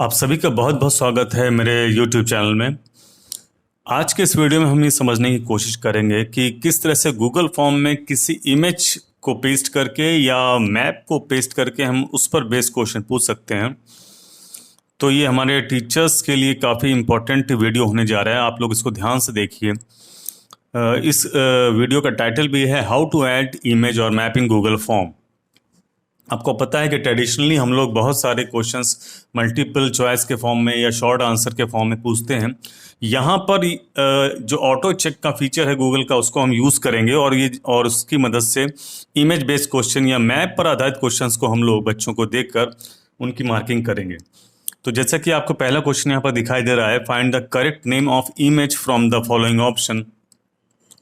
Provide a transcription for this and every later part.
आप सभी का बहुत बहुत स्वागत है मेरे YouTube चैनल में। आज के इस वीडियो में हम ये समझने की कोशिश करेंगे कि किस तरह से गूगल फॉर्म में किसी इमेज को पेस्ट करके या मैप को पेस्ट करके हम उस पर बेस्ड क्वेश्चन पूछ सकते हैं। तो ये हमारे टीचर्स के लिए काफ़ी इम्पोर्टेंट वीडियो होने जा रहा है, आप लोग इसको ध्यान से देखिए। इस वीडियो का टाइटल भी है हाउ टू ऐड इमेज और मैप इन गूगल फॉर्म। आपको पता है कि ट्रेडिशनली हम लोग बहुत सारे क्वेश्चंस मल्टीपल चॉइस के फॉर्म में या शॉर्ट आंसर के फॉर्म में पूछते हैं। यहाँ पर जो ऑटो चेक का फीचर है गूगल का, उसको हम यूज़ करेंगे और उसकी मदद से इमेज बेस्ड क्वेश्चन या मैप पर आधारित क्वेश्चंस को हम लोग बच्चों को देखकर उनकी मार्किंग करेंगे। तो जैसा कि आपको पहला क्वेश्चन यहाँ पर दिखाई दे रहा है, find the correct name of image from the following option.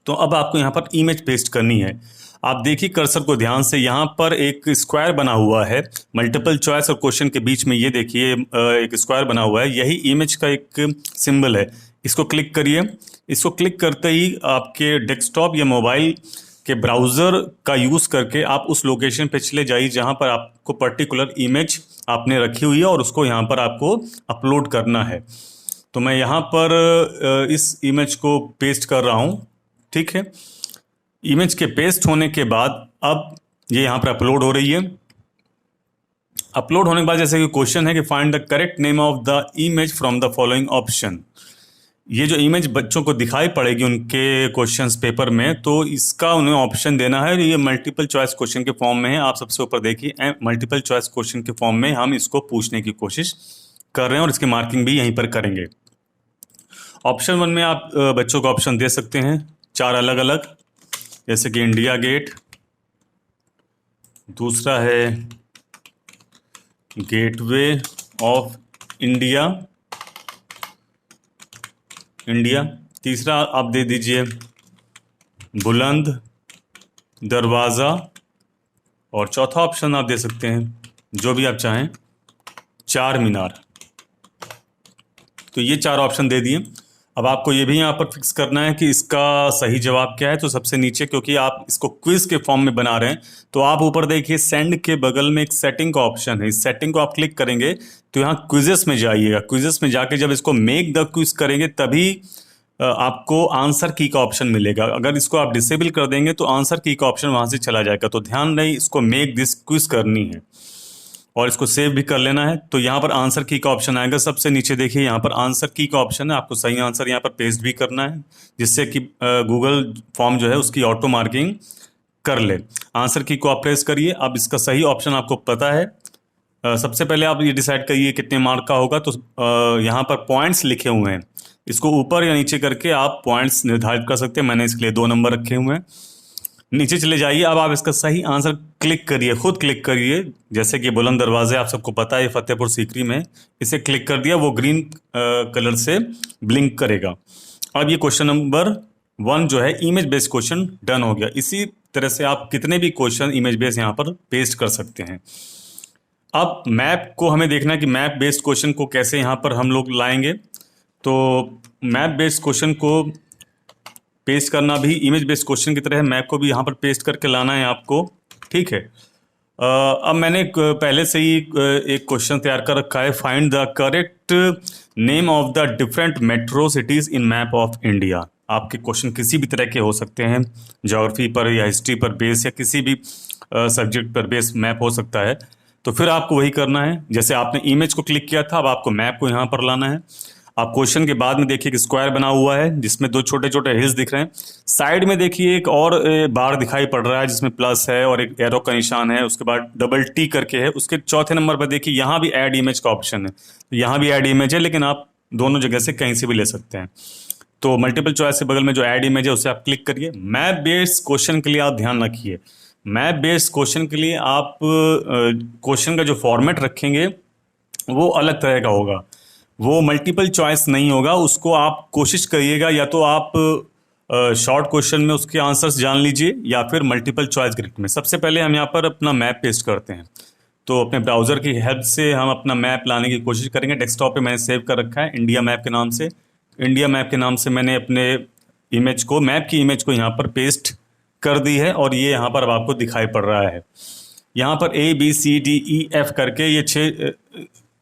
तो अब आपको यहाँ पर इमेज पेस्ट करनी है। आप देखिए कर्सर को ध्यान से, यहाँ पर एक स्क्वायर बना हुआ है मल्टीपल चॉइस और क्वेश्चन के बीच में। ये देखिए एक स्क्वायर बना हुआ है, यही इमेज का एक सिंबल है। इसको क्लिक करिए। इसको क्लिक करते ही आपके डेस्कटॉप या मोबाइल के ब्राउज़र का यूज़ करके आप उस लोकेशन पे चले जाइए जहाँ पर आपको पर्टिकुलर इमेज आपने रखी हुई है और उसको यहाँ पर आपको अपलोड करना है। तो मैं यहाँ पर इस इमेज को पेस्ट कर रहा हूँ, ठीक है। इमेज के पेस्ट होने के बाद अब ये यहाँ पर अपलोड हो रही है। अपलोड होने के बाद जैसे कि क्वेश्चन है कि find the correct name of the image from the following option. ये जो इमेज बच्चों को दिखाई पड़ेगी उनके क्वेश्चंस पेपर में, तो इसका उन्हें ऑप्शन देना है। ये मल्टीपल चॉइस क्वेश्चन के फॉर्म में है। आप सबसे ऊपर देखिए मल्टीपल चॉइस क्वेश्चन के फॉर्म में हम इसको पूछने की कोशिश कर रहे हैं और इसकी मार्किंग भी यहीं पर करेंगे। ऑप्शन 1 में आप बच्चों को ऑप्शन दे सकते हैं 4 अलग अलग, जैसे कि इंडिया गेट, दूसरा है गेटवे ऑफ इंडिया, तीसरा आप दे दीजिए बुलंद दरवाज़ा, और चौथा ऑप्शन आप दे सकते हैं जो भी आप चाहें, चार मीनार। तो ये 4 ऑप्शन दे दिए। अब आपको ये भी यहाँ पर फिक्स करना है कि इसका सही जवाब क्या है। तो सबसे नीचे, क्योंकि आप इसको क्विज के फॉर्म में बना रहे हैं, तो आप ऊपर देखिए सेंड के बगल में एक सेटिंग का ऑप्शन है। इस सेटिंग को आप क्लिक करेंगे तो यहाँ क्विजेस में जाइएगा। क्विजेस में जाके जब इसको मेक द क्विज करेंगे तभी आपको आंसर की का ऑप्शन मिलेगा। अगर इसको आप डिसेबल कर देंगे तो आंसर की का ऑप्शन वहाँ से चला जाएगा। तो ध्यान रहे, इसको मेक दिस क्विज करनी है और इसको सेव भी कर लेना है। तो यहाँ पर आंसर की का ऑप्शन आएगा। सबसे नीचे देखिए यहाँ पर आंसर की का ऑप्शन है। आपको सही आंसर यहाँ पर पेस्ट भी करना है, जिससे कि गूगल फॉर्म जो है उसकी ऑटो मार्किंग कर ले। आंसर की को आप प्रेस करिए। अब इसका सही ऑप्शन आपको पता है। सबसे पहले आप ये डिसाइड करिए कितने मार्क का होगा। तो यहाँ पर पॉइंट्स लिखे हुए हैं, इसको ऊपर या नीचे करके आप पॉइंट्स निर्धारित कर सकते हैं। मैंने इसके लिए 2 नंबर रखे हुए हैं। नीचे चले जाइए। अब आप इसका सही आंसर क्लिक करिए, खुद क्लिक करिए। जैसे कि बुलंद दरवाजे आप सबको पता है फतेहपुर सीकरी में, इसे क्लिक कर दिया, वो ग्रीन कलर से ब्लिंक करेगा। अब ये क्वेश्चन नंबर 1 जो है इमेज बेस्ड क्वेश्चन डन हो गया। इसी तरह से आप कितने भी क्वेश्चन इमेज बेस्ड यहाँ पर पेस्ट कर सकते हैं। अब मैप को हमें देखना है कि मैप बेस्ड क्वेश्चन को कैसे यहाँ पर हम लोग लाएंगे। तो मैप बेस्ड क्वेश्चन को पेस्ट करना भी इमेज बेस्ड क्वेश्चन की तरह है। मैप को भी यहाँ पर पेस्ट करके लाना है आपको, ठीक है। अब मैंने पहले से ही एक क्वेश्चन तैयार कर रखा है, find the correct name of the different metro cities in map of India. आपके क्वेश्चन किसी भी तरह के हो सकते हैं, ज्योग्राफी पर या हिस्ट्री पर बेस या किसी भी सब्जेक्ट पर बेस मैप हो सकता है। तो फिर आपको वही करना है, जैसे आपने इमेज को क्लिक किया था, अब आपको मैप को यहाँ पर लाना है। आप क्वेश्चन के बाद में देखिए कि स्क्वायर बना हुआ है जिसमें 2 छोटे छोटे हिल्स दिख रहे हैं। साइड में देखिए एक और बार दिखाई पड़ रहा है जिसमें प्लस है और एक एरो का निशान है, उसके बाद डबल टी करके है। उसके चौथे नंबर पर देखिए यहाँ भी ऐड इमेज का ऑप्शन है। यहाँ भी ऐड इमेज है, लेकिन आप दोनों जगह से कहीं से भी ले सकते हैं। तो मल्टीपल चॉइस के बगल में जो ऐड इमेज है उसे आप क्लिक करिए। मैप बेस्ड क्वेश्चन के लिए आप ध्यान रखिए, मैप बेस्ड क्वेश्चन के लिए आप क्वेश्चन का जो फॉर्मेट रखेंगे वो अलग तरह का होगा, वो मल्टीपल चॉइस नहीं होगा। उसको आप कोशिश करिएगा, या तो आप शॉर्ट क्वेश्चन में उसके आंसर्स जान लीजिए या फिर मल्टीपल चॉइस ग्रिड में। सबसे पहले हम यहाँ पर अपना मैप पेस्ट करते हैं। तो अपने ब्राउज़र की हेल्प से हम अपना मैप लाने की कोशिश करेंगे। डेस्कटॉप पे मैंने सेव कर रखा है इंडिया मैप के नाम से। इंडिया मैप के नाम से मैंने अपने इमेज को, मैप की इमेज को यहाँ पर पेस्ट कर दी है और ये यहाँ पर अब आपको दिखाई पड़ रहा है। यहाँ पर A B C D E F करके ये 6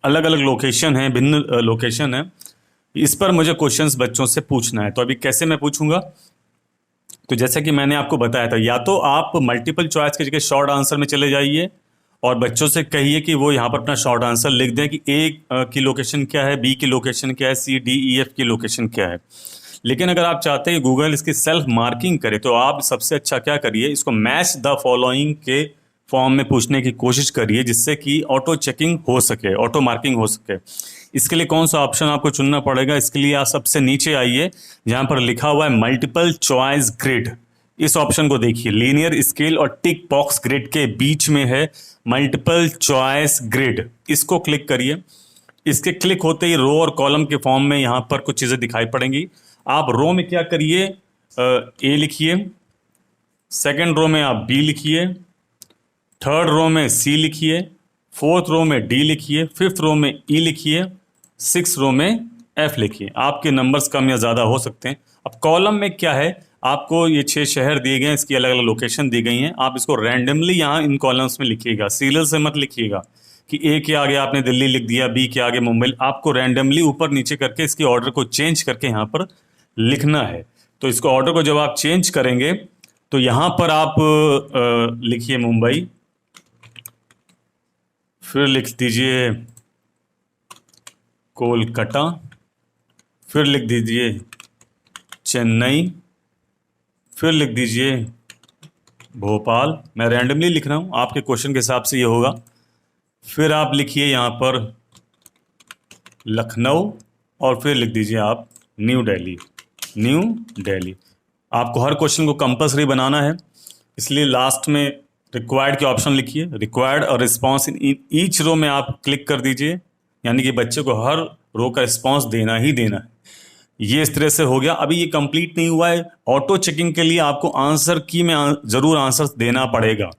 अलग अलग लोकेशन है, भिन्न लोकेशन है, इस पर मुझे क्वेश्चंस बच्चों से पूछना है। तो अभी कैसे मैं पूछूंगा, तो जैसा कि मैंने आपको बताया था, या तो आप मल्टीपल चॉइस की जगह शॉर्ट आंसर में चले जाइए और बच्चों से कहिए कि वो यहाँ पर अपना शॉर्ट आंसर लिख दें कि ए की लोकेशन क्या है, बी की लोकेशन क्या है, सी डी ई एफ की लोकेशन क्या है। लेकिन अगर आप चाहते हैं गूगल इसकी सेल्फ मार्किंग करे, तो आप सबसे अच्छा क्या करिए, इसको मैच द फॉलोइंग के फॉर्म में पूछने की कोशिश करिए, जिससे कि ऑटो चेकिंग हो सके, ऑटो मार्किंग हो सके। इसके लिए कौन सा ऑप्शन आपको चुनना पड़ेगा, इसके लिए आप सबसे नीचे आइए जहां पर लिखा हुआ है मल्टीपल चॉइस ग्रिड। इस ऑप्शन को देखिए, लीनियर स्केल और टिक बॉक्स ग्रिड के बीच में है मल्टीपल चॉइस ग्रिड, इसको क्लिक करिए। इसके क्लिक होते ही रो और कॉलम के फॉर्म में यहां पर कुछ चीजें दिखाई पड़ेंगी। आप रो में क्या करिए, ए लिखिए, सेकंड रो में आप बी लिखिए, थर्ड रो में सी लिखिए, फोर्थ रो में डी लिखिए, फिफ्थ रो में ई लिखिए, सिक्स रो में एफ लिखिए। आपके नंबर्स कम या ज़्यादा हो सकते हैं। अब कॉलम में क्या है, आपको ये 6 शहर दिए गए हैं, इसकी अलग अलग लोकेशन दी गई हैं। आप इसको रैंडमली यहाँ इन कॉलम्स में लिखिएगा, सीरियल से मत लिखिएगा कि ए के आगे आपने दिल्ली लिख दिया, बी के आगे मुंबई। आपको रैंडमली ऊपर नीचे करके इसके ऑर्डर को चेंज करके यहाँ पर लिखना है। तो इसको ऑर्डर को जब आप चेंज करेंगे तो यहाँ पर आप लिखिए मुंबई, फिर लिख दीजिए कोलकाता, फिर लिख दीजिए चेन्नई, फिर लिख दीजिए भोपाल। मैं रैंडमली लिख रहा हूँ, आपके क्वेश्चन के हिसाब से ये होगा। फिर आप लिखिए यहाँ पर लखनऊ और फिर लिख दीजिए आप न्यू दिल्ली, न्यू दिल्ली। आपको हर क्वेश्चन को कंपल्सरी बनाना है, इसलिए लास्ट में रिक्वायर्ड के ऑप्शन लिखिए। रिक्वायर्ड और रिस्पॉन्स इन ईच रो में आप क्लिक कर दीजिए, यानी कि बच्चे को हर रो का रिस्पॉन्स देना ही देना है। ये इस तरह से हो गया। अभी ये कंप्लीट नहीं हुआ है, ऑटो चेकिंग के लिए आपको आंसर की में जरूर आंसर देना पड़ेगा।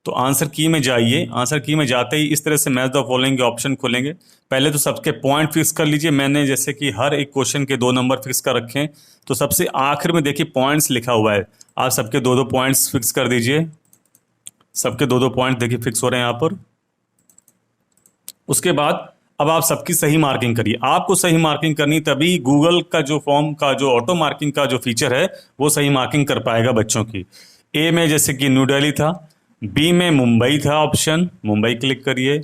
तो आंसर की में जाइए, आंसर की में जाते ही इस तरह से मैच द फॉलोइंग के ऑप्शन खुलेंगे। पहले तो सबके पॉइंट फिक्स कर लीजिए। मैंने जैसे कि हर एक क्वेश्चन के 2 नंबर फिक्स कर रखे हैं, तो सबसे आखिर में देखिए पॉइंट्स लिखा हुआ है, आप सबके 2-2 पॉइंट्स फिक्स कर दीजिए। सबके 2-2 पॉइंट देखिए फिक्स हो रहे हैं यहाँ पर। उसके बाद अब आप सबकी सही मार्किंग करिए। आपको सही मार्किंग करनी, तभी गूगल का जो फॉर्म का जो ऑटो मार्किंग का जो फीचर है वो सही मार्किंग कर पाएगा बच्चों की। ए में जैसे कि न्यू दिल्ली था, बी में मुंबई था, ऑप्शन मुंबई क्लिक करिए,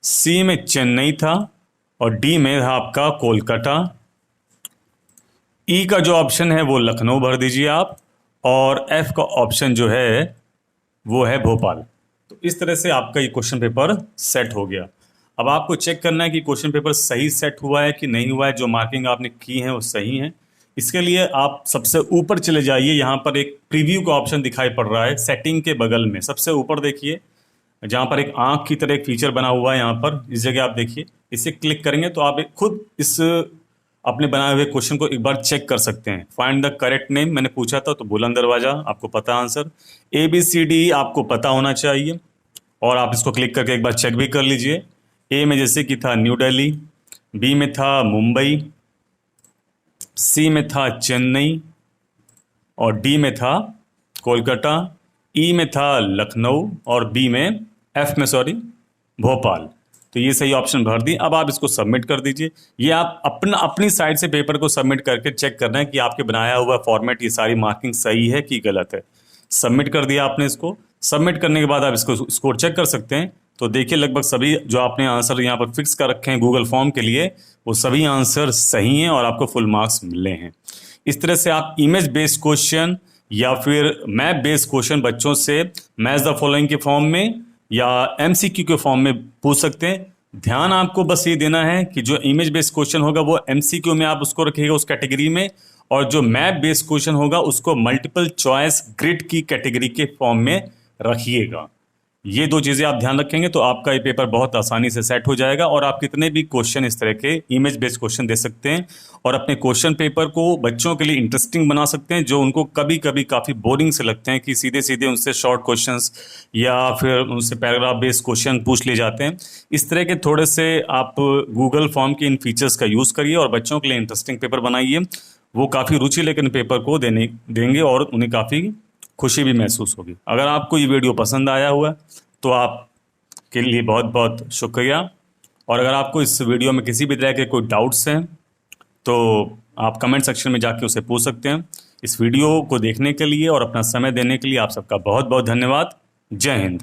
सी में चेन्नई था और डी में था आपका कोलकाता। ई का जो ऑप्शन है वो लखनऊ भर दीजिए आप, और एफ का ऑप्शन जो है वो है भोपाल। तो इस तरह से आपका ये क्वेश्चन पेपर सेट हो गया। अब आपको चेक करना है कि क्वेश्चन पेपर सही सेट हुआ है कि नहीं हुआ है, जो मार्किंग आपने की है वो सही है। इसके लिए आप सबसे ऊपर चले जाइए, यहाँ पर एक प्रीव्यू का ऑप्शन दिखाई पड़ रहा है सेटिंग के बगल में। सबसे ऊपर देखिए जहाँ पर एक आंख की तरह एक फीचर बना हुआ है, यहाँ पर इस जगह आप देखिए, इसे क्लिक करेंगे तो आप खुद इस अपने बनाए हुए क्वेश्चन को एक बार चेक कर सकते हैं। फाइंड द करेक्ट नेम मैंने पूछा था, तो बुलंद दरवाजा आपको पता आंसर। ABCD आपको पता होना चाहिए और आप इसको क्लिक करके एक बार चेक भी कर लीजिए। ए में जैसे कि था न्यू दिल्ली, बी में था मुंबई, सी में था चेन्नई और डी में था कोलकाता, ई में था लखनऊ और बी में एफ में भोपाल। तो ये सही ऑप्शन भर दी। अब आप इसको सबमिट कर दीजिए। ये आप अपनी साइड से पेपर को सबमिट करके चेक करना है कि आपके बनाया हुआ फॉर्मेट ये सारी मार्किंग सही है कि गलत है। सबमिट कर दिया आपने इसको। सबमिट करने के बाद आप इसको स्कोर चेक कर सकते हैं। तो देखिए लगभग सभी जो आपने आंसर यहाँ पर फिक्स कर रखे हैं गूगल फॉर्म के लिए, वो सभी आंसर सही हैं और आपको फुल मार्क्स मिले हैं। इस तरह से आप इमेज बेस्ड क्वेश्चन या फिर मैप बेस्ड क्वेश्चन बच्चों से मैच द फॉलोइंग के फॉर्म में या MCQ के फॉर्म में पूछ सकते हैं। ध्यान आपको बस ये देना है कि जो इमेज बेस्ड क्वेश्चन होगा वो MCQ में आप उसको रखिएगा उस कैटेगरी में, और जो मैप बेस्ड क्वेश्चन होगा उसको मल्टीपल चॉइस ग्रिड की कैटेगरी के फॉर्म में रखिएगा। ये 2 चीज़ें आप ध्यान रखेंगे तो आपका ये पेपर बहुत आसानी से सेट हो जाएगा और आप कितने भी क्वेश्चन इस तरह के इमेज बेस्ड क्वेश्चन दे सकते हैं और अपने क्वेश्चन पेपर को बच्चों के लिए इंटरेस्टिंग बना सकते हैं, जो उनको कभी कभी काफ़ी बोरिंग से लगते हैं कि सीधे सीधे उनसे शॉर्ट क्वेश्चंस या फिर उनसे पैराग्राफ बेस्ड क्वेश्चन पूछ लिए जाते हैं। इस तरह के थोड़े से आप गूगल फॉर्म के इन फीचर्स का यूज़ करिए और बच्चों के लिए इंटरेस्टिंग पेपर बनाइए। वो काफ़ी रुचि लेकर पेपर को देंगे और उन्हें काफ़ी खुशी भी महसूस होगी। अगर आपको ये वीडियो पसंद आया हुआ तो आपके लिए बहुत बहुत शुक्रिया। और अगर आपको इस वीडियो में किसी भी तरह के कोई डाउट्स हैं तो आप कमेंट सेक्शन में जाके उसे पूछ सकते हैं। इस वीडियो को देखने के लिए और अपना समय देने के लिए आप सबका बहुत बहुत धन्यवाद। जय हिंद।